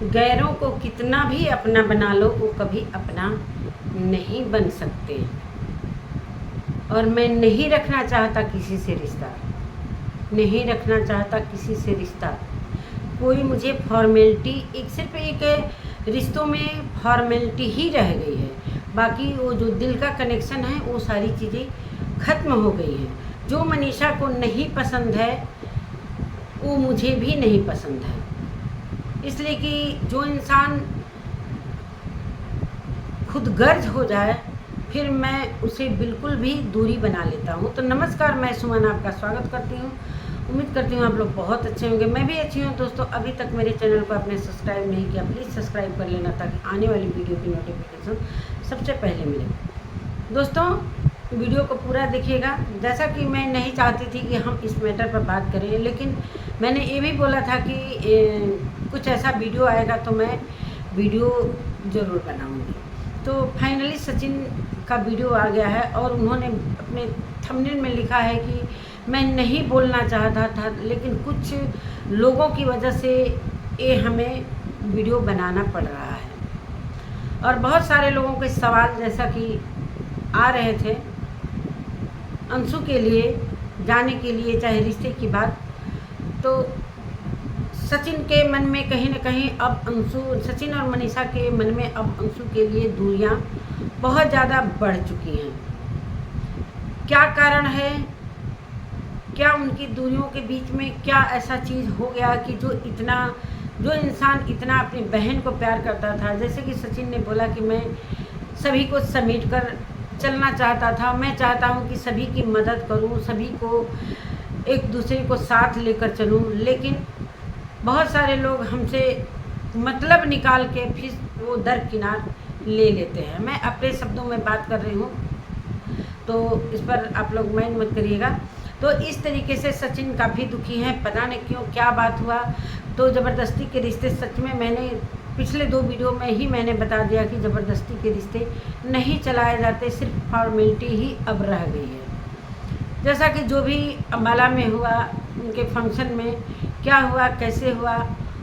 गैरों को कितना भी अपना बना लो वो कभी अपना नहीं बन सकते। और मैं नहीं रखना चाहता किसी से रिश्ता, नहीं रखना चाहता किसी से रिश्ता। कोई मुझे फॉर्मेलिटी, एक सिर्फ एक रिश्तों में फॉर्मेलिटी ही रह गई है, बाकी वो जो दिल का कनेक्शन है वो सारी चीज़ें ख़त्म हो गई हैं। जो मनीषा को नहीं पसंद है वो मुझे भी नहीं पसंद है, इसलिए कि जो इंसान खुद गर्ज हो जाए फिर मैं उसे बिल्कुल भी दूरी बना लेता हूँ। तो नमस्कार, मैं सुमन आपका स्वागत करती हूँ। उम्मीद करती हूँ आप लोग बहुत अच्छे होंगे, मैं भी अच्छी हूँ। दोस्तों, अभी तक मेरे चैनल को आपने सब्सक्राइब नहीं किया, प्लीज़ सब्सक्राइब कर लेना ताकि आने वाली वीडियो की नोटिफिकेशन सबसे पहले मिले। दोस्तों, वीडियो को पूरा देखिएगा। जैसा कि मैं नहीं चाहती थी कि हम इस मैटर पर बात करें, लेकिन मैंने ये भी बोला था कि कुछ ऐसा वीडियो आएगा तो मैं वीडियो ज़रूर बनाऊंगी। तो फाइनली सचिन का वीडियो आ गया है और उन्होंने अपने थंबनेल में लिखा है कि मैं नहीं बोलना चाहता था, लेकिन कुछ लोगों की वजह से ये हमें वीडियो बनाना पड़ रहा है। और बहुत सारे लोगों के सवाल जैसा कि आ रहे थे अंशु के लिए जाने के लिए, चाहे रिश्ते की बात, तो सचिन के मन में कहीं ना कहीं अब सचिन और मनीषा के मन में अब अंशु के लिए दूरियां बहुत ज़्यादा बढ़ चुकी हैं। क्या कारण है? क्या उनकी दूरियों के बीच में क्या ऐसा चीज़ हो गया कि जो इंसान इतना अपनी बहन को प्यार करता था, जैसे कि सचिन ने बोला कि मैं सभी को समेट कर चलना चाहता था, मैं चाहता हूँ कि सभी की मदद करूँ, सभी को एक दूसरे को साथ लेकर चलूँ, लेकिन बहुत सारे लोग हमसे मतलब निकाल के फिर वो दरकिनार ले लेते हैं। मैं अपने शब्दों में बात कर रही हूँ, तो इस पर आप लोग माइंड मत करिएगा। तो इस तरीके से सचिन काफ़ी दुखी हैं, पता नहीं क्यों, क्या बात हुआ। तो ज़बरदस्ती के रिश्ते, सच में मैंने पिछले 2 वीडियो में ही मैंने बता दिया कि ज़बरदस्ती के रिश्ते नहीं चलाए जाते, सिर्फ फॉर्मेलिटी ही अब रह गई है। जैसा कि जो भी अम्बाला में हुआ, उनके फंक्शन में क्या हुआ, कैसे हुआ,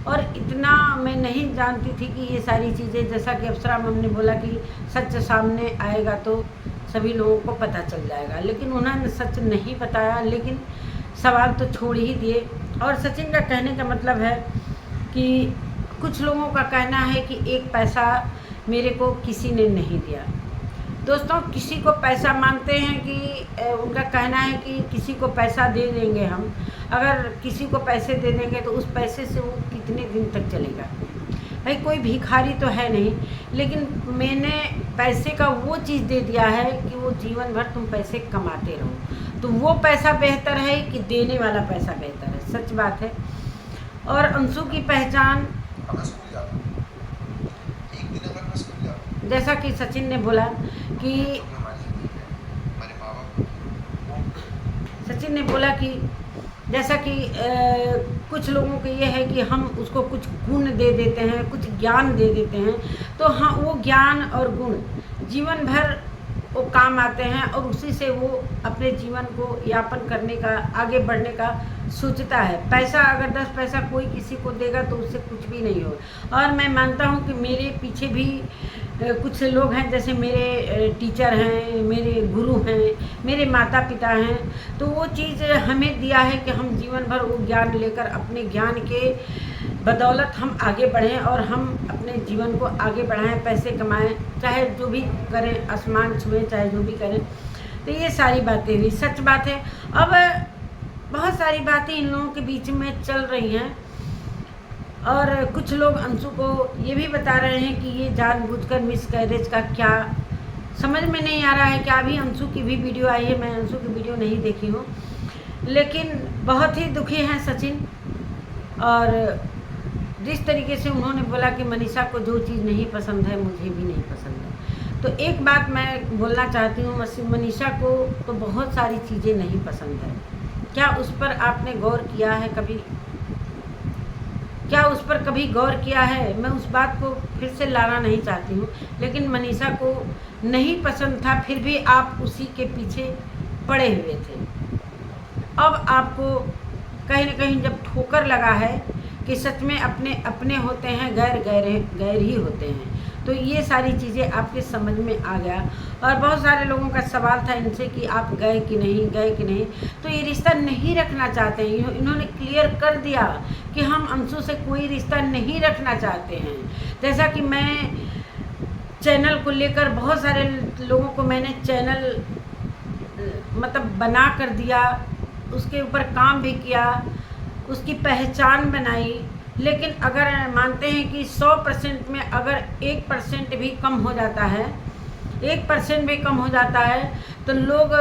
और इतना मैं नहीं जानती थी कि ये सारी चीज़ें, जैसा कि अप्सरा मैम ने बोला कि सच सामने आएगा तो सभी लोगों को पता चल जाएगा, लेकिन उन्होंने सच नहीं बताया, लेकिन सवाल तो छोड़ ही दिए। और सचिन का कहने का मतलब है कि कुछ लोगों का कहना है कि एक पैसा मेरे को किसी ने नहीं दिया। दोस्तों, किसी को पैसा मांगते हैं कि उनका कहना है कि किसी को पैसा दे देंगे हम, अगर किसी को पैसे दे देंगे तो उस पैसे से वो कितने दिन तक चलेगा। भाई, कोई भिखारी तो है नहीं, लेकिन मैंने पैसे का वो चीज़ दे दिया है कि वो जीवन भर तुम पैसे कमाते रहो, तो वो पैसा बेहतर है कि देने वाला पैसा बेहतर है। सच बात है। और अंशु की पहचान, जैसा कि सचिन ने बोला कि जैसा कि कुछ लोगों को ये है कि हम उसको कुछ गुण दे देते हैं, कुछ ज्ञान दे देते हैं, तो हाँ, वो ज्ञान और गुण जीवन भर वो काम आते हैं और उसी से वो अपने जीवन को यापन करने का, आगे बढ़ने का सोचता है। पैसा अगर 10 पैसा कोई किसी को देगा तो उससे कुछ भी नहीं हो। और मैं मानता हूँ कि मेरे पीछे भी कुछ लोग हैं, जैसे मेरे टीचर हैं, मेरे गुरु हैं, मेरे माता पिता हैं, तो वो चीज़ हमें दिया है कि हम जीवन भर वो ज्ञान लेकर अपने ज्ञान के बदौलत हम आगे बढ़ें और हम अपने जीवन को आगे बढ़ाएं, पैसे कमाएं, चाहे जो भी करें, आसमान छुएं, चाहे जो भी करें। तो ये सारी बातें हुई, सच बात है। अब बहुत सारी बातें इन लोगों के बीच में चल रही हैं और कुछ लोग अंशु को ये भी बता रहे हैं कि ये जानबूझकर मिसकैरेज का, क्या समझ में नहीं आ रहा है। क्या अभी अंशु की भी वीडियो आई है, मैं अंशु की वीडियो नहीं देखी हूँ, लेकिन बहुत ही दुखी हैं सचिन। और जिस तरीके से उन्होंने बोला कि मनीषा को जो चीज़ नहीं पसंद है मुझे भी नहीं पसंद है, तो एक बात मैं बोलना चाहती हूँ, मनीषा को तो बहुत सारी चीज़ें नहीं पसंद है। क्या उस पर आपने गौर किया है कभी? क्या उस पर कभी गौर किया है? मैं उस बात को फिर से लाना नहीं चाहती हूँ, लेकिन मनीषा को नहीं पसंद था, फिर भी आप उसी के पीछे पड़े हुए थे। अब आपको कहीं ना कहीं जब ठोकर लगा है कि सच में अपने अपने होते हैं, गैर गैर गैर ही होते हैं। तो ये सारी चीज़ें आपके समझ में आ गया। और बहुत सारे लोगों का सवाल था इनसे कि आप गए कि नहीं, गए कि नहीं। तो ये रिश्ता नहीं रखना चाहते हैं, इन्होंने क्लियर कर दिया कि हम अंशु से कोई रिश्ता नहीं रखना चाहते हैं। जैसा कि मैं चैनल को लेकर बहुत सारे लोगों को मैंने चैनल मतलब बना कर दिया, उसके ऊपर काम भी किया, उसकी पहचान बनाई। लेकिन अगर मानते हैं कि 100% में अगर 1% भी कम हो जाता है, 1% भी कम हो जाता है तो लोग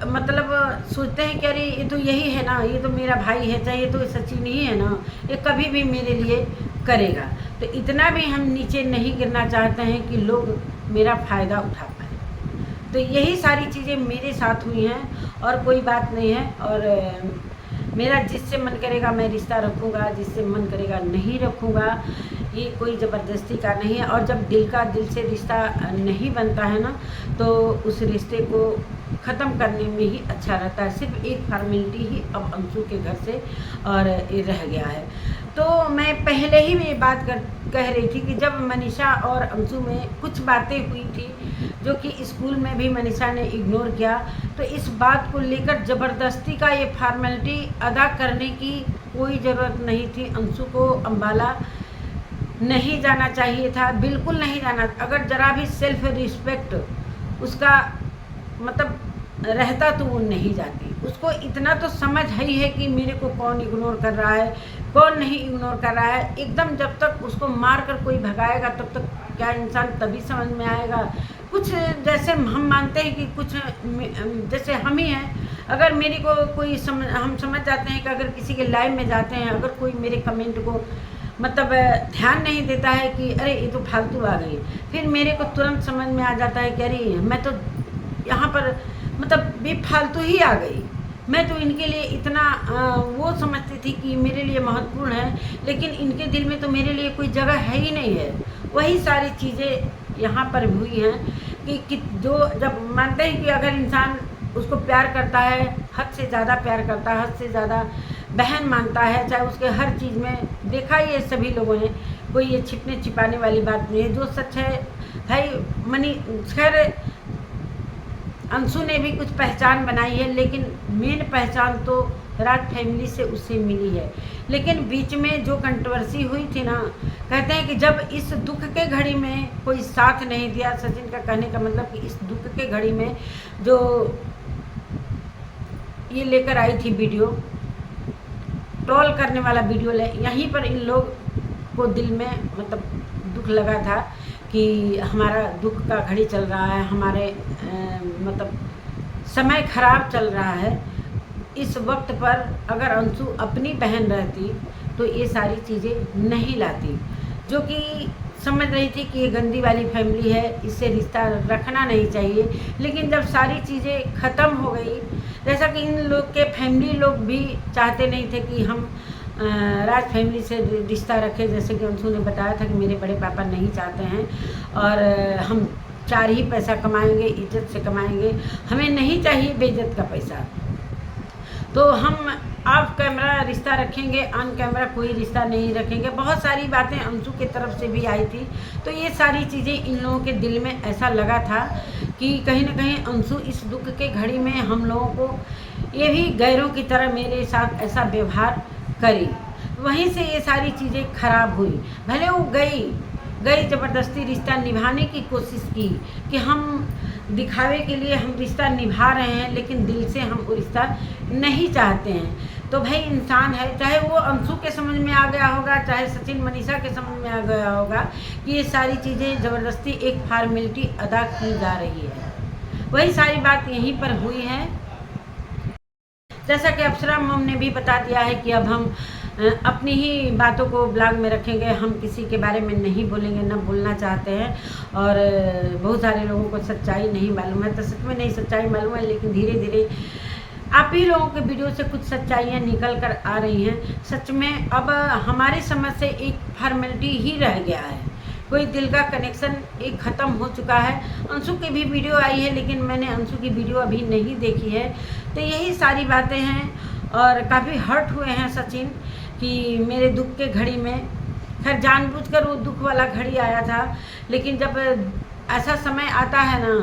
मतलब सोचते हैं कि अरे ये तो यही है ना, ये तो मेरा भाई है, चाहे ये तो सचिन ही है ना, ये कभी भी मेरे लिए करेगा। तो इतना भी हम नीचे नहीं गिरना चाहते हैं कि लोग मेरा फ़ायदा उठा पाए। तो यही सारी चीज़ें मेरे साथ हुई हैं और कोई बात नहीं है। और मेरा जिससे मन करेगा मैं रिश्ता रखूँगा, जिससे मन करेगा नहीं रखूँगा, ये कोई ज़बरदस्ती का नहीं है। और जब दिल से रिश्ता नहीं बनता है ना, तो उस रिश्ते को ख़त्म करने में ही अच्छा रहता है। सिर्फ एक फॉर्मेलिटी ही अब अंशु के घर से और ये रह गया है। तो मैं पहले ही ये बात कह रही थी कि जब मनीषा और अंशु में कुछ बातें हुई थी जो कि स्कूल में भी मनीषा ने इग्नोर किया, तो इस बात को लेकर ज़बरदस्ती का ये फॉर्मेलिटी अदा करने की कोई ज़रूरत नहीं थी। अंशु को अम्बाला नहीं जाना चाहिए था, बिल्कुल नहीं जाना। अगर ज़रा भी सेल्फ रिस्पेक्ट उसका मतलब रहता तो वो नहीं जाती। उसको इतना तो समझ ही है कि मेरे को कौन इग्नोर कर रहा है, कौन नहीं इग्नोर कर रहा है। एकदम जब तक उसको मार कर कोई भगाएगा तब तक क्या इंसान तभी समझ में आएगा। कुछ जैसे हम मानते हैं कि कुछ जैसे हम ही हैं, अगर मेरे को कोई हम समझ जाते हैं कि अगर किसी के लाइव में जाते हैं, अगर कोई मेरे कमेंट को मतलब ध्यान नहीं देता है कि अरे ये तो फालतू आ गई, फिर मेरे को तुरंत समझ में आ जाता है कि अरे मैं तो यहाँ पर मतलब बेफालतू ही आ गई। मैं तो इनके लिए इतना वो समझती थी कि मेरे लिए महत्वपूर्ण है, लेकिन इनके दिल में तो मेरे लिए कोई जगह है ही नहीं है। वही सारी चीज़ें यहाँ पर हुई हैं कि जो जब मानते हैं कि अगर इंसान उसको प्यार करता है, हद से ज़्यादा प्यार करता है, हद से ज़्यादा बहन मानता है, चाहे उसके हर चीज़ में देखा ही है सभी लोगों ने, कोई ये छिपने छिपाने वाली बात नहीं है। जो सच है भाई खैर अंशु ने भी कुछ पहचान बनाई है, लेकिन मेन पहचान तो राज फैमिली से उसे मिली है। लेकिन बीच में जो कंट्रोवर्सी हुई थी ना, कहते हैं कि जब इस दुख के घड़ी में कोई साथ नहीं दिया, सचिन का कहने का मतलब कि इस दुख के घड़ी में जो ये लेकर आई थी वीडियो, ट्रोल करने वाला वीडियो यहीं पर इन लोग को दिल में मतलब दुख लगा था कि हमारा दुख का घड़ी चल रहा है, हमारे मतलब समय खराब चल रहा है। इस वक्त पर अगर अंशु अपनी बहन रहती तो ये सारी चीज़ें नहीं लाती, जो कि समझ रही थी कि ये गंदी वाली फैमिली है, इससे रिश्ता रखना नहीं चाहिए। लेकिन जब सारी चीज़ें ख़त्म हो गई, जैसा कि इन लोग के फैमिली लोग भी चाहते नहीं थे कि हम राज फैमिली से रिश्ता रखें, जैसे कि अंशु ने बताया था कि मेरे बड़े पापा नहीं चाहते हैं और हम 4 ही पैसा कमाएंगे, इज्जत से कमाएंगे, हमें नहीं चाहिए बेइज्जत का पैसा। तो हम ऑफ कैमरा रिश्ता रखेंगे, ऑन कैमरा कोई रिश्ता नहीं रखेंगे। बहुत सारी बातें अंशु की तरफ से भी आई थी। तो ये सारी चीज़ें इन लोगों के दिल में ऐसा लगा था कि कहीं ना कहीं अंशु इस दुख के घड़ी में हम लोगों को ये भी गैरों की तरह मेरे साथ ऐसा व्यवहार करी। वहीं से ये सारी चीज़ें खराब हुई। भले वो गई ज़बरदस्ती रिश्ता निभाने की कोशिश की कि हम दिखावे के लिए हम रिश्ता निभा रहे हैं, लेकिन दिल से हम वो रिश्ता नहीं चाहते हैं। तो भाई इंसान है, चाहे वो अंशु के समझ में आ गया होगा, चाहे सचिन मनीषा के समझ में आ गया होगा कि ये सारी चीज़ें ज़बरदस्ती एक फॉर्मेलिटी अदा की जा रही है। वही सारी बात यहीं पर हुई है। जैसा कि अप्सरा मम ने भी बता दिया है कि अब हम अपनी ही बातों को ब्लॉग में रखेंगे, हम किसी के बारे में नहीं बोलेंगे, ना बोलना चाहते हैं। और बहुत सारे लोगों को सच्चाई नहीं मालूम है, तो सच में नहीं सच्चाई मालूम है, लेकिन धीरे धीरे आप ही लोगों के वीडियो से कुछ सच्चाइयाँ निकल कर आ रही हैं। सच में अब हमारी समझ से एक फॉर्मेलिटी ही रह गया है, कोई दिल का कनेक्शन एक ख़त्म हो चुका है। अंशु की भी वीडियो आई है, लेकिन मैंने अंशु की वीडियो अभी नहीं देखी है। तो यही सारी बातें हैं और काफ़ी हर्ट हुए हैं सचिन कि मेरे दुख के घड़ी में, खैर जानबूझकर वो दुख वाला घड़ी आया था, लेकिन जब ऐसा समय आता है ना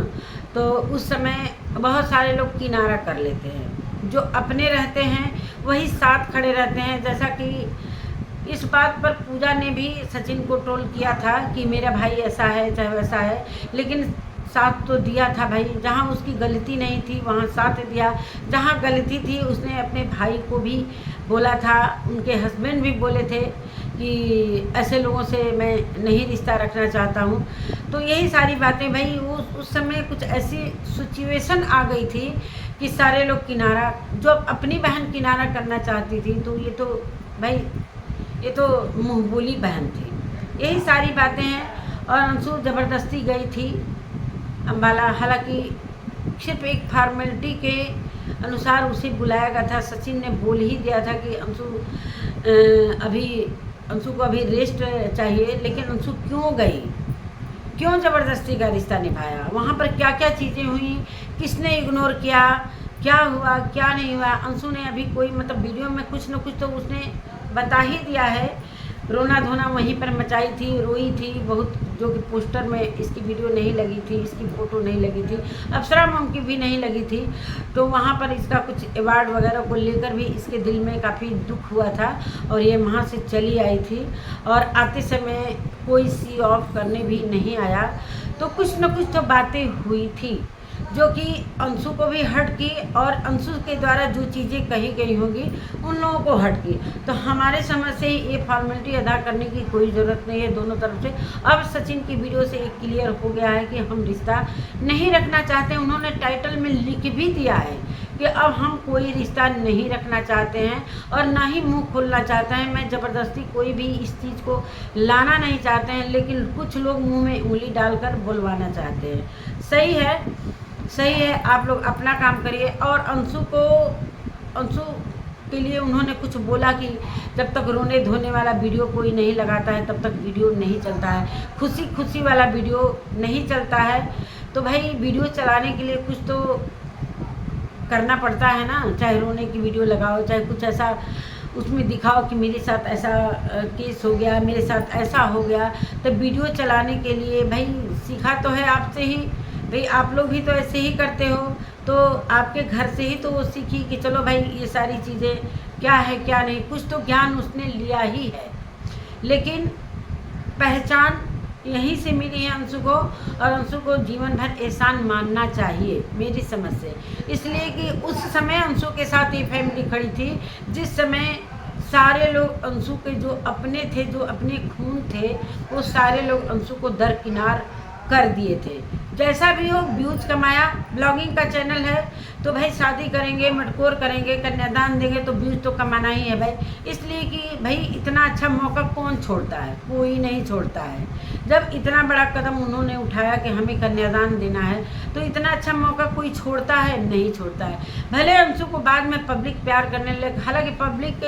तो उस समय बहुत सारे लोग किनारा कर लेते हैं। जो अपने रहते हैं वही साथ खड़े रहते हैं। जैसा कि इस बात पर पूजा ने भी सचिन को ट्रोल किया था कि मेरा भाई ऐसा है चाहे वैसा है, लेकिन साथ तो दिया था भाई। जहाँ उसकी गलती नहीं थी वहाँ साथ दिया, जहाँ गलती थी उसने अपने भाई को भी बोला था, उनके हस्बैंड भी बोले थे कि ऐसे लोगों से मैं नहीं रिश्ता रखना चाहता हूँ। तो यही सारी बातें भाई, उस समय कुछ ऐसी सिचुएशन आ गई थी कि सारे लोग किनारा, जो अपनी बहन किनारा करना चाहती थी, तो ये तो भाई ये तो मुँह बोली बहन थी। यही सारी बातें हैं। और अंशु ज़बरदस्ती गई थी अम्बाला, हालांकि सिर्फ एक फॉर्मेलिटी के अनुसार उसे बुलाया गया था। सचिन ने बोल ही दिया था कि अंशु को अभी रेस्ट चाहिए, लेकिन अंशु क्यों गई, क्यों ज़बरदस्ती का रिश्ता निभाया, वहाँ पर क्या क्या चीज़ें हुई, किसने इग्नोर किया, क्या हुआ क्या नहीं हुआ। अंशु ने अभी कोई मतलब वीडियो में कुछ न कुछ तो उसने बता ही दिया है। रोना धोना वहीं पर मचाई थी, रोई थी बहुत, जो कि पोस्टर में इसकी वीडियो नहीं लगी थी, इसकी फ़ोटो नहीं लगी थी, अप्सरा मॉम की भी नहीं लगी थी। तो वहाँ पर इसका कुछ अवार्ड वगैरह को लेकर भी इसके दिल में काफ़ी दुख हुआ था और ये वहाँ से चली आई थी। और आते समय कोई सी ऑफ करने भी नहीं आया। तो कुछ न कुछ तो बातें हुई थी जो कि अंशु को भी हर्ट की, और अंशु के द्वारा जो चीज़ें कही गई होंगी उन लोगों को हर्ट की। तो हमारे समझ से ये फॉर्मेलिटी अदा करने की कोई ज़रूरत नहीं है दोनों तरफ से। अब सचिन की वीडियो से एक क्लियर हो गया है कि हम रिश्ता नहीं रखना चाहते। उन्होंने टाइटल में लिख भी दिया है कि अब हम कोई रिश्ता नहीं रखना चाहते हैं और ना ही मुंह खोलना चाहते हैं। मैं ज़बरदस्ती कोई भी इस चीज़ को लाना नहीं चाहते हैं, लेकिन कुछ लोग मुंह में उंगली डालकर बुलवाना चाहते हैं। सही है, आप लोग अपना काम करिए। और अंशु के लिए उन्होंने कुछ बोला कि जब तक रोने धोने वाला वीडियो कोई नहीं लगाता है तब तक वीडियो नहीं चलता है, खुशी खुशी वाला वीडियो नहीं चलता है। तो भाई वीडियो चलाने के लिए कुछ तो करना पड़ता है ना, चाहे रोने की वीडियो लगाओ, चाहे कुछ ऐसा उसमें दिखाओ कि मेरे साथ ऐसा केस हो गया, मेरे साथ ऐसा हो गया। तो वीडियो चलाने के लिए भाई सीखा तो है आपसे ही, भाई आप लोग भी तो ऐसे ही करते हो, तो आपके घर से ही तो वो सीखी कि चलो भाई ये सारी चीज़ें क्या है क्या नहीं, कुछ तो ज्ञान उसने लिया ही है। लेकिन पहचान यहीं से मिली है अंशु को, और अंशु को जीवन भर एहसान मानना चाहिए मेरी समझ से। इसलिए कि उस समय अंशु के साथ ये फैमिली खड़ी थी जिस समय सारे लोग अंशु के जो अपने थे, जो अपने खून थे, वो सारे लोग अंशु को दरकिनार कर दिए थे। जैसा भी हो व्यूज कमाया, ब्लॉगिंग का चैनल है तो भाई शादी करेंगे, मटकोर करेंगे, कन्यादान देंगे तो व्यूज तो कमाना ही है भाई। इसलिए कि भाई इतना अच्छा मौका कौन छोड़ता है, कोई नहीं छोड़ता है। जब इतना बड़ा कदम उन्होंने उठाया कि हमें कन्यादान देना है, तो इतना अच्छा मौका कोई छोड़ता है, नहीं छोड़ता है। भले अंशु को बाद में पब्लिक प्यार करने लगे, हालांकि पब्लिक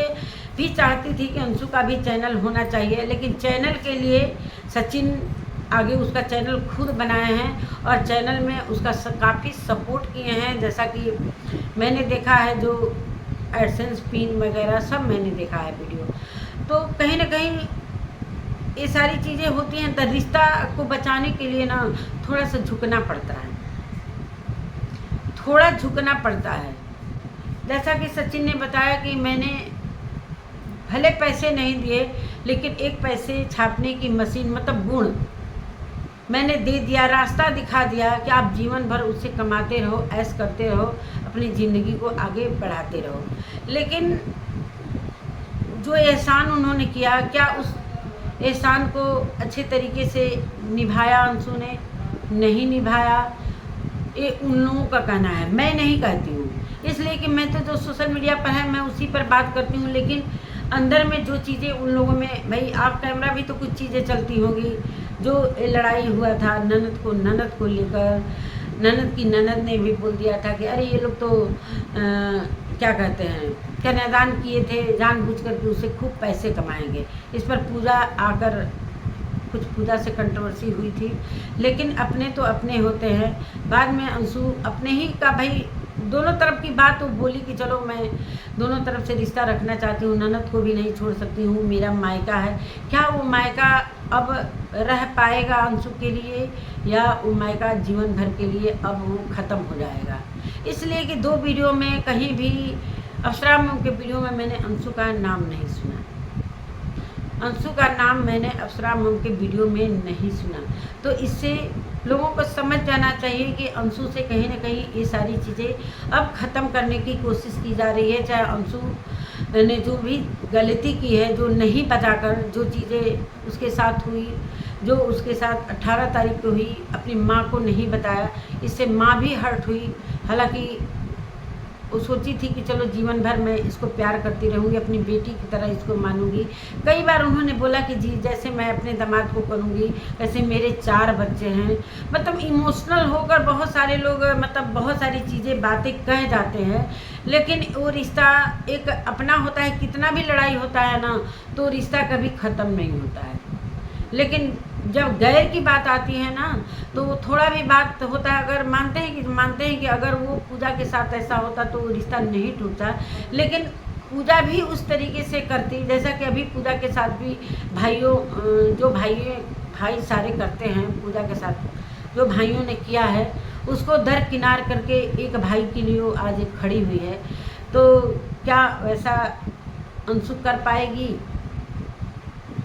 भी चाहती थी कि अंशु का भी चैनल होना चाहिए, लेकिन चैनल के लिए सचिन आगे उसका चैनल खुद बनाए हैं और चैनल में उसका काफ़ी सपोर्ट किए हैं। जैसा कि मैंने देखा है, जो एडसेंस पिन वगैरह सब मैंने देखा है वीडियो। तो कहीं ना कहीं ये सारी चीज़ें होती हैं, तो रिश्ता को बचाने के लिए ना थोड़ा सा झुकना पड़ता है, थोड़ा झुकना पड़ता है। जैसा कि सचिन ने बताया कि मैंने भले पैसे नहीं दिए, लेकिन एक पैसे छापने की मशीन मतलब गुण मैंने दे दिया, रास्ता दिखा दिया कि आप जीवन भर उससे कमाते रहो, ऐश करते रहो, अपनी ज़िंदगी को आगे बढ़ाते रहो। लेकिन जो एहसान उन्होंने किया, क्या उस एहसान को अच्छे तरीके से निभाया अंशु ने? नहीं निभाया। ये उन लोगों का कहना है, मैं नहीं कहती हूँ। इसलिए कि मैं तो जो सोशल मीडिया पर है मैं उसी पर बात करती हूँ, लेकिन अंदर में जो चीज़ें उन लोगों में, भाई आप कैमरा भी तो कुछ चीज़ें चलती होंगी। जो लड़ाई हुआ था ननद को लेकर, ननद की ननद ने भी बोल दिया था कि अरे ये लोग तो क्या कहते हैं, कन्यादान किए थे जानबूझ कर के उससे खूब पैसे कमाएंगे। इस पर पूजा आकर कुछ पूजा से कंट्रोवर्सी हुई थी, लेकिन अपने तो अपने होते हैं। बाद में अंशु अपने ही का भाई दोनों तरफ की बात वो बोली कि चलो मैं दोनों तरफ से रिश्ता रखना चाहती हूँ, ननद को भी नहीं छोड़ सकती हूँ, मेरा मायका है। क्या वो मायका अब रह पाएगा अंशु के लिए, या वो मायका जीवन भर के लिए अब वो ख़त्म हो जाएगा? इसलिए कि 2 वीडियो में कहीं भी अप्सरा मैम के वीडियो में मैंने अंशु का नाम नहीं सुना। अंशु का नाम मैंने अप्सरा मैम के वीडियो में नहीं सुना। तो इससे लोगों को समझ जाना चाहिए कि अंशु से कहीं ना कहीं ये सारी चीज़ें अब ख़त्म करने की कोशिश की जा रही है। चाहे अंशु ने जो भी गलती की है, जो नहीं बताकर जो चीज़ें उसके साथ हुई, जो उसके साथ 18 तारीख को हुई, अपनी माँ को नहीं बताया, इससे माँ भी हर्ट हुई। हालांकि वो सोची थी कि चलो जीवन भर मैं इसको प्यार करती रहूँगी, अपनी बेटी की तरह इसको मानूंगी। कई बार उन्होंने बोला कि जी जैसे मैं अपने दामाद को करूँगी वैसे मेरे 4 बच्चे हैं। मतलब इमोशनल होकर बहुत सारे लोग मतलब बहुत सारी चीज़ें बातें कह जाते हैं, लेकिन वो रिश्ता एक अपना होता है। कितना भी लड़ाई होता है ना, तो रिश्ता कभी ख़त्म नहीं होता है। लेकिन जब गैर की बात आती है ना, तो थोड़ा भी बात होता है। अगर मानते हैं कि अगर वो पूजा के साथ ऐसा होता तो वो रिश्ता नहीं टूटता, लेकिन पूजा भी उस तरीके से करती जैसा कि अभी पूजा के साथ भी भाइयों जो भाई सारे करते हैं, पूजा के साथ जो भाइयों ने किया है उसको दरकिनार करके एक भाई के लिए वो आज खड़ी हुई है। तो क्या वैसा अंशु कर पाएगी?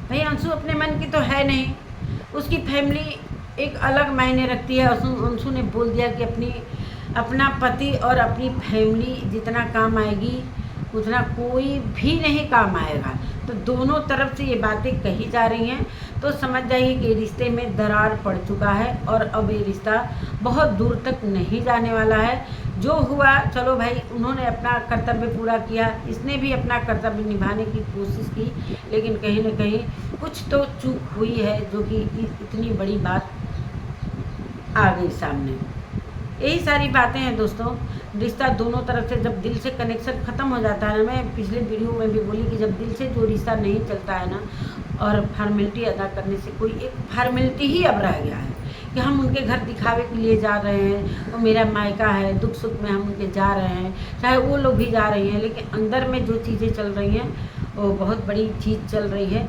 भाई अंशु अपने मन की तो है नहीं, उसकी फैमिली एक अलग मायने रखती है। अंशु ने बोल दिया कि अपना पति और अपनी फैमिली जितना काम आएगी उतना कोई भी नहीं काम आएगा। तो दोनों तरफ से ये बातें कही जा रही हैं, तो समझ जाइए कि रिश्ते में दरार पड़ चुका है और अब ये रिश्ता बहुत दूर तक नहीं जाने वाला है। जो हुआ चलो भाई, उन्होंने अपना कर्तव्य पूरा किया, इसने भी अपना कर्तव्य निभाने की कोशिश की, लेकिन कहीं ना कहीं कुछ तो चूक हुई है, जो कि इतनी बड़ी बात आ गई सामने। यही सारी बातें हैं दोस्तों। रिश्ता दोनों तरफ से जब दिल से कनेक्शन ख़त्म हो जाता है ना, मैं पिछले वीडियो में भी बोली कि जब दिल से जो रिश्ता नहीं चलता है ना, और फार्मेलिटी अदा करने से कोई एक फार्मेलिटी ही अब रह गया है कि हम उनके घर दिखावे के लिए जा रहे हैं, वो मेरा मायका है, दुख सुख में हम उनके जा रहे हैं, चाहे वो लोग भी जा रही हैं, लेकिन अंदर में जो चीज़ें चल रही हैं वो बहुत बड़ी चीज़ चल रही है।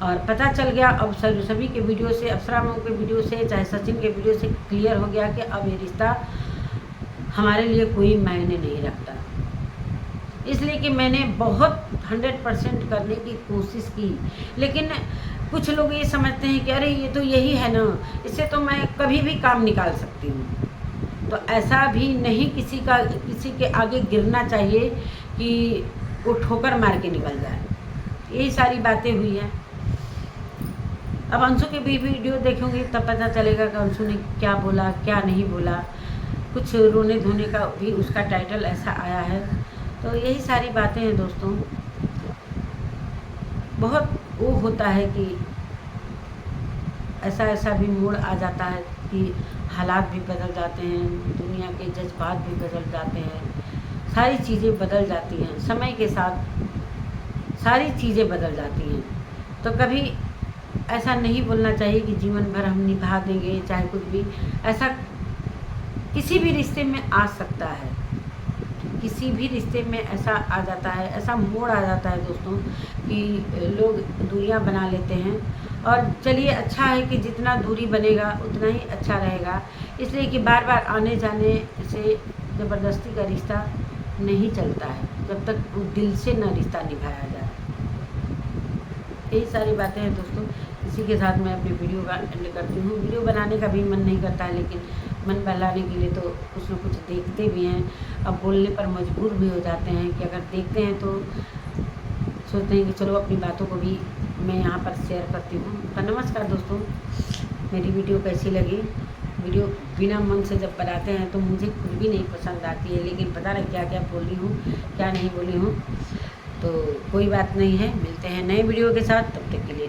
और पता चल गया अब सभी के वीडियो से, अप्सरा मैम के वीडियो से, चाहे सचिन के वीडियो से क्लियर हो गया कि अब ये रिश्ता हमारे लिए कोई मायने नहीं रखता। इसलिए कि मैंने बहुत 100% करने की कोशिश की, लेकिन कुछ लोग ये समझते हैं कि अरे ये तो यही है ना, इससे तो मैं कभी भी काम निकाल सकती हूँ। तो ऐसा भी नहीं किसी के आगे गिरना चाहिए कि वो ठोकर मार के निकल जाए। यही सारी बातें हुई हैं। अब अंशु की भी वीडियो देखूंगी तब पता चलेगा कि अंशु ने क्या बोला क्या नहीं बोला। कुछ रोने धोने का भी उसका टाइटल ऐसा आया है। तो यही सारी बातें हैं दोस्तों। बहुत वो होता है कि ऐसा भी मोड़ आ जाता है कि हालात भी बदल जाते हैं, दुनिया के जज्बात भी बदल जाते हैं, सारी चीज़ें बदल जाती हैं समय के साथ, सारी चीज़ें बदल जाती हैं। तो कभी ऐसा नहीं बोलना चाहिए कि जीवन भर हम निभा देंगे, चाहे कुछ भी। ऐसा किसी भी रिश्ते में आ सकता है, किसी भी रिश्ते में ऐसा आ जाता है, ऐसा मोड़ आ जाता है दोस्तों कि लोग दूरियां बना लेते हैं। और चलिए अच्छा है कि जितना दूरी बनेगा उतना ही अच्छा रहेगा, इसलिए कि बार बार आने जाने से ज़बरदस्ती का रिश्ता नहीं चलता है जब तक दिल से न रिश्ता निभाया जाए। यही सारी बातें हैं दोस्तों। इसी के साथ मैं अपनी वीडियो का एंड करती हूँ। वीडियो बनाने का भी मन नहीं करता है, लेकिन मन बहलाने के लिए तो कुछ न कुछ देखते भी हैं। अब बोलने पर मजबूर भी हो जाते हैं कि अगर देखते हैं तो सोचते हैं कि चलो अपनी बातों को भी मैं यहाँ पर शेयर करती हूँ। तो नमस्कार दोस्तों, मेरी वीडियो कैसी लगी? वीडियो बिना मन से जब बनाते हैं तो मुझे खुद भी नहीं पसंद आती है, लेकिन पता नहीं क्या क्या बोली हूँ क्या नहीं बोली हूँ। तो कोई बात नहीं है, मिलते हैं नए वीडियो के साथ, तब तक के लिए।